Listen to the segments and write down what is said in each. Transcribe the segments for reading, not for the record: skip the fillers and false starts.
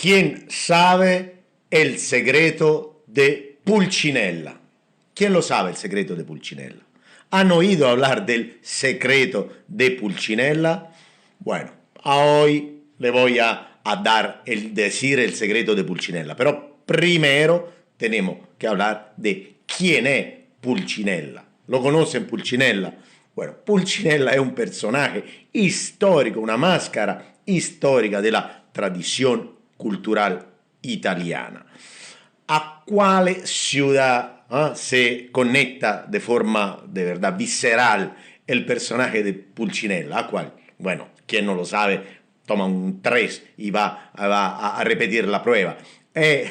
¿Quién sabe el secreto de Pulcinella? ¿Quién lo sabe el secreto de Pulcinella? ¿Han oído hablar del secreto de Pulcinella? Bueno, hoy le voy a decir el secreto de Pulcinella, pero primero tenemos que hablar de quién es Pulcinella. ¿Lo conocen Pulcinella? Bueno, Pulcinella è un personaje histórico, una máscara histórica de la tradición cultural italiana. ¿A cuál ciudad se conecta de forma de verdad visceral el personaje de Pulcinella? ¿A cuál? Bueno, quien no lo sabe, toma un 3 y va a repetir la prueba. Es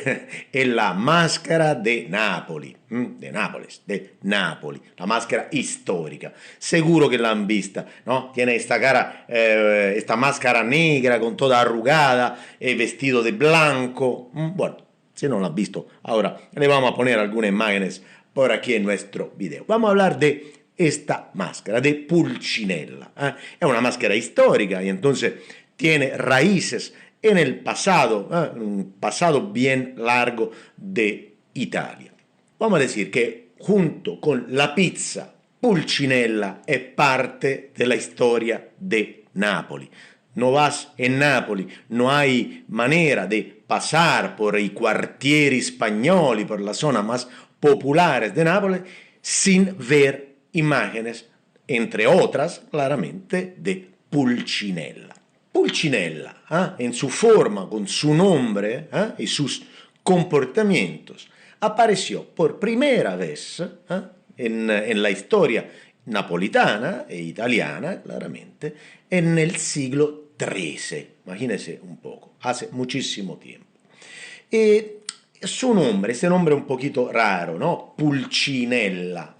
la máscara de Nápoles, de Nápoles, de Nápoles, la máscara histórica. Seguro que la han vista, ¿no? Tiene esta cara, esta máscara negra con toda arrugada, vestido de blanco. Bueno, si no la has visto, ahora le vamos a poner algunas imágenes por aquí en nuestro video. Vamos a hablar de esta máscara, de Pulcinella. Es una máscara histórica y entonces tiene raíces en el pasado, un pasado bien largo de Italia. Vamos a decir que junto con la pizza, Pulcinella es parte de la historia de Nápoles. No vas en Nápoles, no hay manera de pasar por i quartieri spagnoli, por las zonas más populares de Nápoles, sin ver imágenes, entre otras, claramente, de Pulcinella. Pulcinella, en su forma, con su nombre y sus comportamientos, apareció por primera vez en la historia napolitana e italiana, claramente, en el siglo XIII. Imagínense un poco, hace muchísimo tiempo. Y su nombre, ese nombre un poquito raro, ¿no? Pulcinella.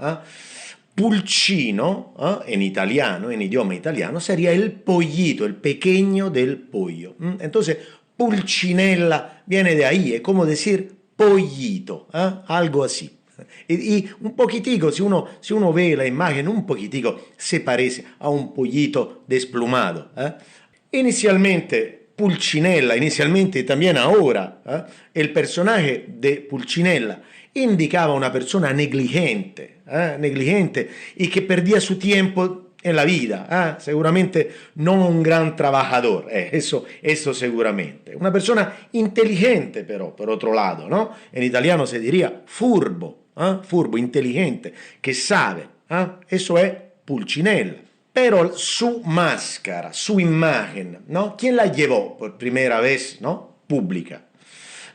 Pulcino, en italiano, en idioma italiano, sería el pollito, el pequeño del pollo. Entonces, Pulcinella viene de ahí, es como decir pollito, algo así. Y un poquitico, si uno ve la imagen, un poquitico se parece a un pollito desplumado. Inicialmente, Pulcinella, inicialmente y también ahora, el personaje de Pulcinella indicaba una persona negligente y que perdía su tiempo en la vida, seguramente no un gran trabajador, eso seguramente. Una persona inteligente, pero por otro lado, ¿no? En italiano se diría furbo, furbo, inteligente, que sabe, eso es Pulcinella. Pero su máscara, su imagen, ¿no? ¿Quién la llevó por primera vez, ¿no? Pública?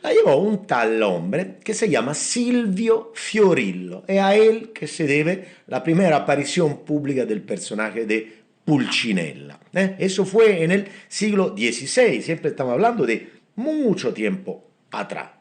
La llevó un tal hombre que se llama Silvio Fiorillo. Es a él que se debe la primera aparición pública del personaje de Pulcinella. Eso fue en el siglo XVI, siempre estamos hablando de mucho tiempo atrás.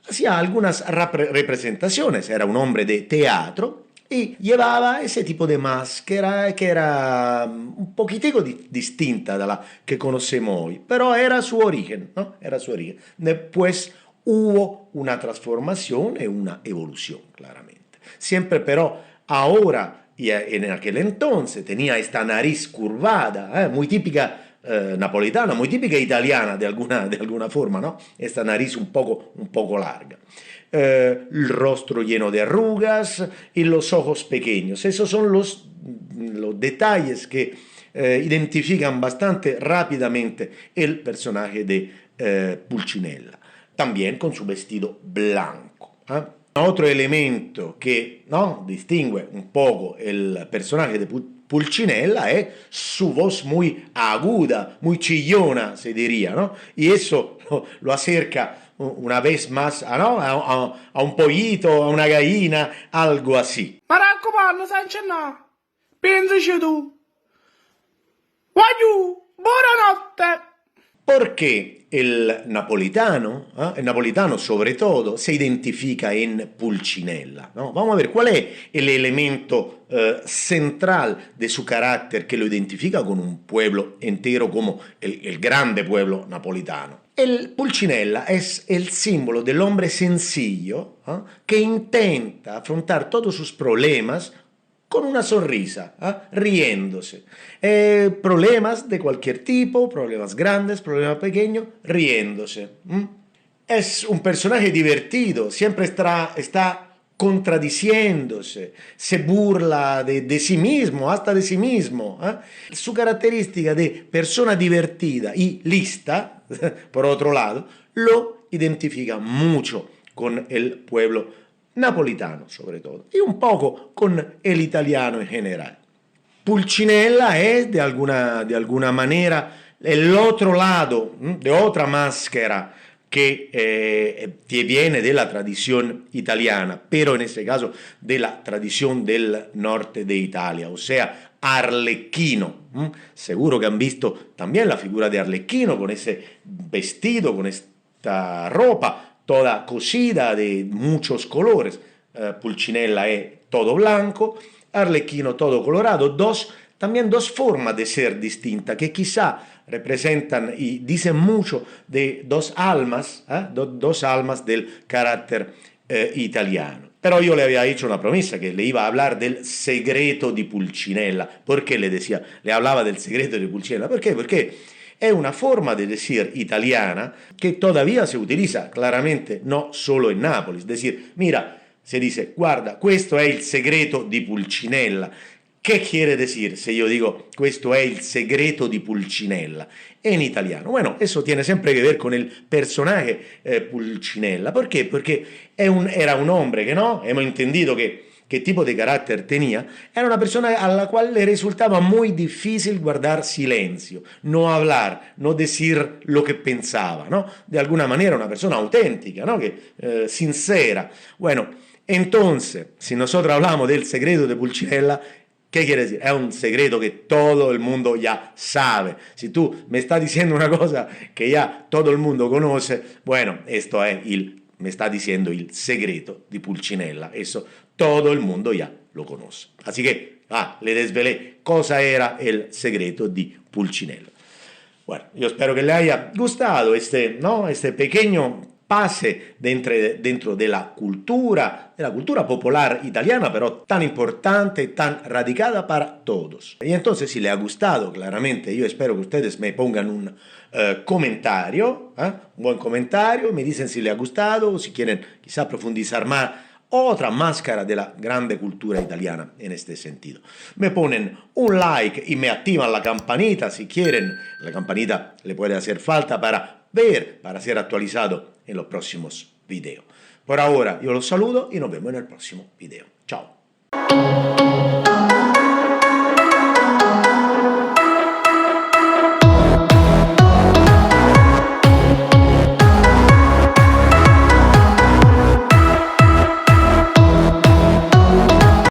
Hacía algunas representaciones, era un hombre de teatro y llevaba ese tipo de máscara que era un poquitico distinta de la que conocemos hoy, pero era su origen, ¿no? Era su origen. Después hubo una transformación y una evolución, claramente. Siempre pero ahora y en aquel entonces tenía esta nariz curvada, muy típica napolitana, muy típica italiana de alguna forma, ¿no? Esta nariz un poco larga. El rostro lleno de arrugas y los ojos pequeños. Esos son los detalles que identifican bastante rápidamente el personaje de Pulcinella. También con su vestido blanco. Otro elemento que, ¿no?, distingue un poco el personaje de Pulcinella es su voz muy aguda, muy chillona, se diría, ¿no? Y eso lo acerca una vez más a un pollito, a una gallina, algo así. Ma raccomando, Sancenà, pensaci tu. Voglio, buonanotte. Porque el napolitano sobre todo, se identifica en Pulcinella, ¿no? Vamos a ver cuál es el elemento central de su carácter que lo identifica con un pueblo entero como el grande pueblo napolitano. El Pulcinella es el símbolo del hombre sencillo que intenta afrontar todos sus problemas con una sonrisa, riéndose. Problemas de cualquier tipo, problemas grandes, problemas pequeños, riéndose. Es un personaje divertido, siempre está contradiciéndose, se burla de sí mismo, hasta de sí mismo. Su característica de persona divertida y lista, por otro lado, lo identifica mucho con el pueblo napolitano, sobre todo, y un poco con el italiano en general. Pulcinella es de alguna manera el otro lado, de otra máscara que viene de la tradición italiana, pero en este caso de la tradición del norte de Italia, o sea, Arlecchino. Seguro que han visto también la figura de Arlecchino con ese vestido, con esta ropa toda cosida de muchos colores. Pulcinella es todo blanco, Arlecchino todo colorado, también dos formas de ser distintas que quizá representan y dicen mucho de dos almas del carácter italiano. Pero yo le había hecho una promesa que le iba a hablar del secreto di Pulcinella. ¿Por qué le hablaba del secreto di Pulcinella? ¿Por qué? Porque es una forma de decir italiana que todavía se utiliza claramente no solo en Nápoles. Es decir, mira, se dice, guarda, questo è il segreto di Pulcinella. ¿Qué quiere decir si yo digo, questo è il segreto di Pulcinella? En italiano. Bueno, eso tiene siempre que ver con el personaje Pulcinella. ¿Por qué? Porque era un hombre que, ¿no? Hemos entendido qué tipo de carácter tenía. Era una persona a la cual le resultaba muy difícil guardar silencio, no hablar, no decir lo que pensaba, ¿no? De alguna manera una persona auténtica, ¿no? Sincera. Bueno, entonces, si nosotros hablamos del secreto de Pulcinella, ¿qué quiere decir? Es un secreto que todo el mundo ya sabe. Si tú me estás diciendo una cosa que ya todo el mundo conoce, bueno, esto es me está diciendo el secreto de Pulcinella. Eso todo el mundo ya lo conoce. Así que, le desvelé cosa era el secreto de Pulcinella. Bueno, yo espero que le haya gustado este pequeño pase dentro de la cultura popular italiana, pero tan importante, tan radicada para todos. Y entonces, si le ha gustado, claramente, yo espero que ustedes me pongan un comentario, un buen comentario, me dicen si le ha gustado o si quieren quizá profundizar más otra máscara de la grande cultura italiana en este sentido. Me ponen un like y me activan la campanita si quieren. La campanita le puede hacer falta para ser actualizado en los próximos videos. Por ahora yo los saludo y nos vemos en el próximo video. Chao.